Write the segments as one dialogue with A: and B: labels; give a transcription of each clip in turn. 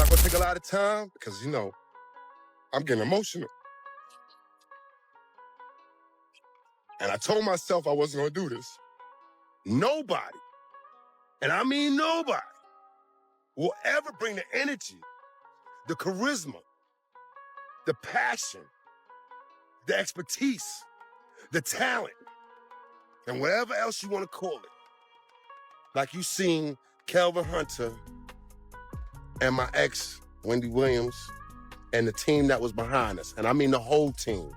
A: not gonna take a lot of time because, I'm getting emotional. And I told myself I wasn't gonna do this. Nobody, and I mean nobody, will ever bring the energy, the charisma, the passion, the expertise, the talent, and whatever else you want to call it, like you seen Kelvin Hunter and my ex, Wendy Williams, and the team that was behind us. And I mean the whole team.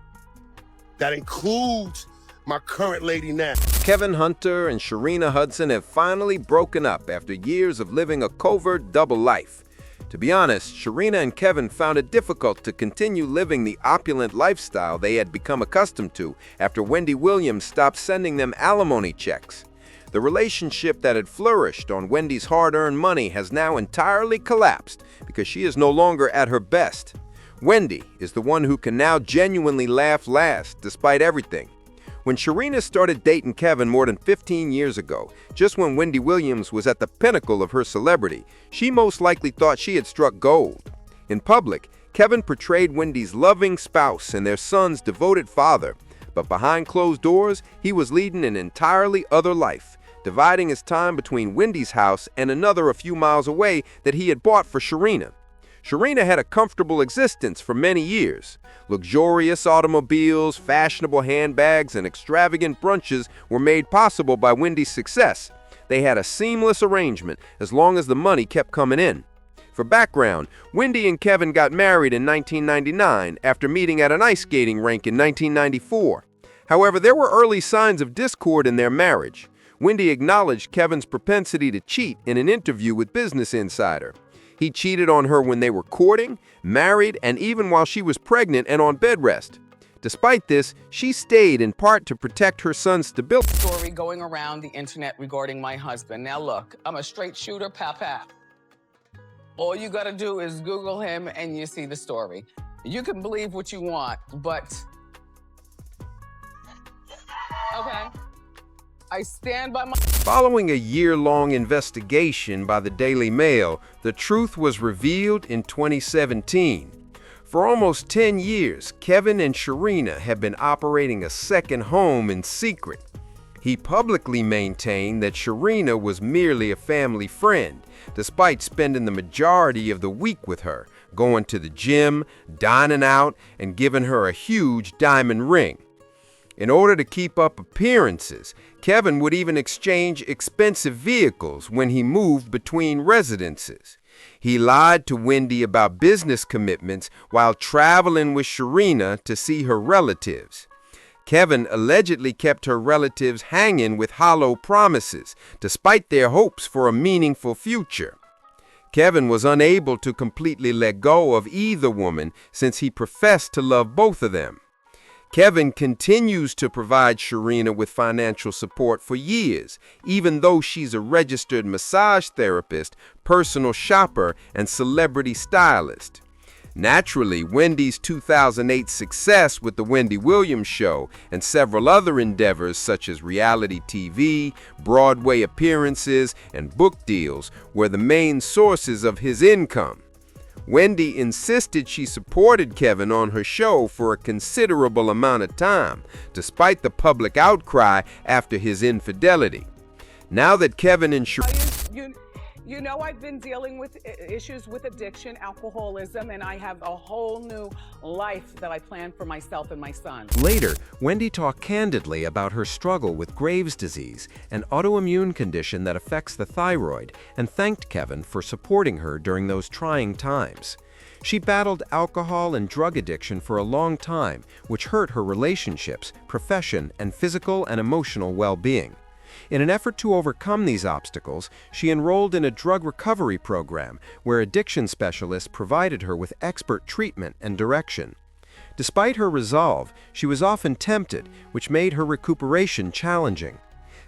A: That includes my current lady now.
B: Kevin Hunter and Sharina Hudson have finally broken up after years of living a covert double life. To be honest, Sharina and Kevin found it difficult to continue living the opulent lifestyle they had become accustomed to after Wendy Williams stopped sending them alimony checks. The relationship that had flourished on Wendy's hard-earned money has now entirely collapsed because she is no longer at her best. Wendy is the one who can now genuinely laugh last, despite everything. When Sharina started dating Kevin more than 15 years ago, just when Wendy Williams was at the pinnacle of her celebrity, she most likely thought she had struck gold. In public, Kevin portrayed Wendy's loving spouse and their son's devoted father, but behind closed doors, he was leading an entirely other life, dividing his time between Wendy's house and another a few miles away that he had bought for Sharina. Sharina had a comfortable existence for many years. Luxurious automobiles, fashionable handbags, and extravagant brunches were made possible by Wendy's success. They had a seamless arrangement as long as the money kept coming in. For background, Wendy and Kevin got married in 1999 after meeting at an ice skating rink in 1994. However, there were early signs of discord in their marriage. Wendy acknowledged Kevin's propensity to cheat in an interview with Business Insider. He cheated on her when they were courting, married, and even while she was pregnant and on bed rest. Despite this, she stayed in part to protect her son's stability.
C: Story going around the internet regarding my husband. Now look, I'm a straight shooter, pap. All you gotta do is Google him and you see the story. You can believe what you want, but... Okay. I stand by my...
B: Following a year-long investigation by the Daily Mail, the truth was revealed in 2017. For almost 10 years, Kevin and Sharina have been operating a second home in secret. He publicly maintained that Sharina was merely a family friend, despite spending the majority of the week with her, going to the gym, dining out, and giving her a huge diamond ring. In order to keep up appearances, Kevin would even exchange expensive vehicles when he moved between residences. He lied to Wendy about business commitments while traveling with Sharina to see her relatives. Kevin allegedly kept her relatives hanging with hollow promises, despite their hopes for a meaningful future. Kevin was unable to completely let go of either woman since he professed to love both of them. Kevin continues to provide Sharina with financial support for years, even though she's a registered massage therapist, personal shopper, and celebrity stylist. Naturally, Wendy's 2008 success with The Wendy Williams Show and several other endeavors such as reality TV, Broadway appearances, and book deals were the main sources of his income. Wendy insisted she supported Kevin on her show for a considerable amount of time, despite the public outcry after his infidelity. Now that Kevin and Sharina...
C: You know I've been dealing with issues with addiction, alcoholism, and I have a whole new life that I plan for myself and my son.
B: Later, Wendy talked candidly about her struggle with Graves' disease, an autoimmune condition that affects the thyroid, and thanked Kevin for supporting her during those trying times. She battled alcohol and drug addiction for a long time, which hurt her relationships, profession, and physical and emotional well-being. In an effort to overcome these obstacles, she enrolled in a drug recovery program where addiction specialists provided her with expert treatment and direction. Despite her resolve, she was often tempted, which made her recuperation challenging.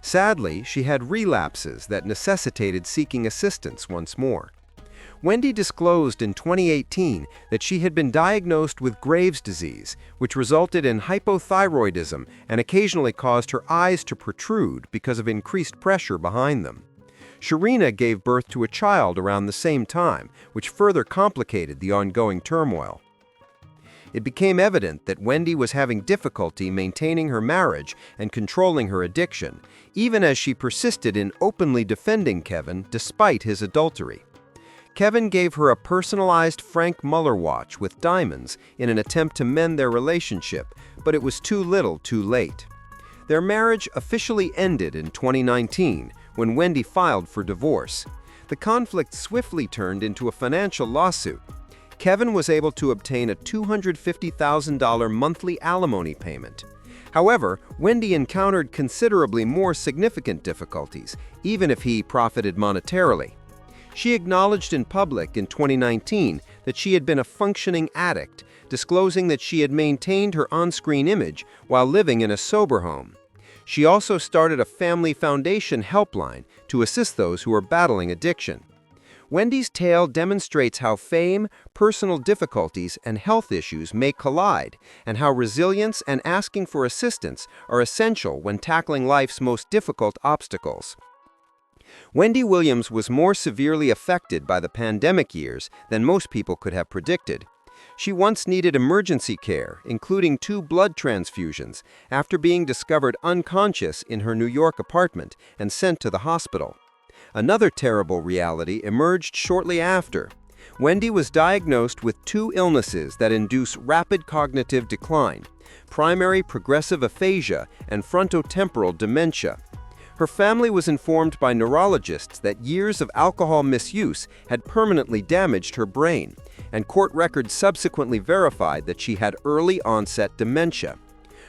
B: Sadly, she had relapses that necessitated seeking assistance once more. Wendy disclosed in 2018 that she had been diagnosed with Graves' disease, which resulted in hypothyroidism and occasionally caused her eyes to protrude because of increased pressure behind them. Sharina gave birth to a child around the same time, which further complicated the ongoing turmoil. It became evident that Wendy was having difficulty maintaining her marriage and controlling her addiction, even as she persisted in openly defending Kevin despite his adultery. Kevin gave her a personalized Frank Muller watch with diamonds in an attempt to mend their relationship, but it was too little too late. Their marriage officially ended in 2019 when Wendy filed for divorce. The conflict swiftly turned into a financial lawsuit. Kevin was able to obtain a $250,000 monthly alimony payment. However, Wendy encountered considerably more significant difficulties, even if he profited monetarily. She acknowledged in public in 2019 that she had been a functioning addict, disclosing that she had maintained her on-screen image while living in a sober home. She also started a family foundation helpline to assist those who are battling addiction. Wendy's tale demonstrates how fame, personal difficulties, and health issues may collide, and how resilience and asking for assistance are essential when tackling life's most difficult obstacles. Wendy Williams was more severely affected by the pandemic years than most people could have predicted. She once needed emergency care, including 2 blood transfusions, after being discovered unconscious in her New York apartment and sent to the hospital. Another terrible reality emerged shortly after. Wendy was diagnosed with 2 illnesses that induce rapid cognitive decline: primary progressive aphasia and frontotemporal dementia. Her family was informed by neurologists that years of alcohol misuse had permanently damaged her brain, and court records subsequently verified that she had early-onset dementia.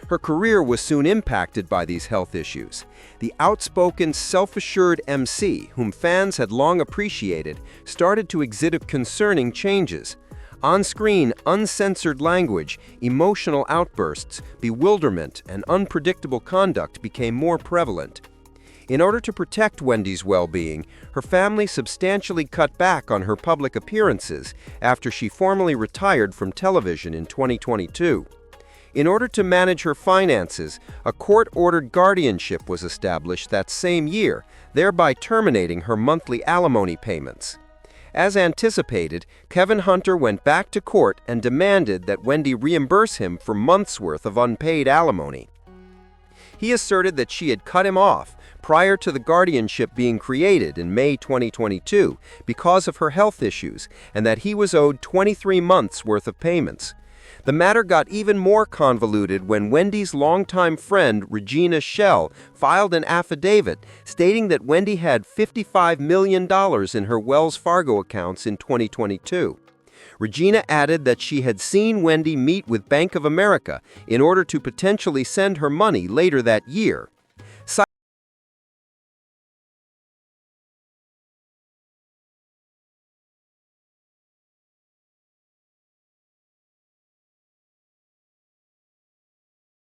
B: Her career was soon impacted by these health issues. The outspoken, self-assured MC, whom fans had long appreciated, started to exhibit concerning changes. On-screen, uncensored language, emotional outbursts, bewilderment, and unpredictable conduct became more prevalent. In order to protect Wendy's well-being, her family substantially cut back on her public appearances after she formally retired from television in 2022. In order to manage her finances, a court-ordered guardianship was established that same year, thereby terminating her monthly alimony payments. As anticipated, Kevin Hunter went back to court and demanded that Wendy reimburse him for months' worth of unpaid alimony. He asserted that she had cut him off prior to the guardianship being created in May 2022 because of her health issues, and that he was owed 23 months' worth of payments. The matter got even more convoluted when Wendy's longtime friend, Regina Schell, filed an affidavit stating that Wendy had $55 million in her Wells Fargo accounts in 2022. Regina added that she had seen Wendy meet with Bank of America in order to potentially send her money later that year.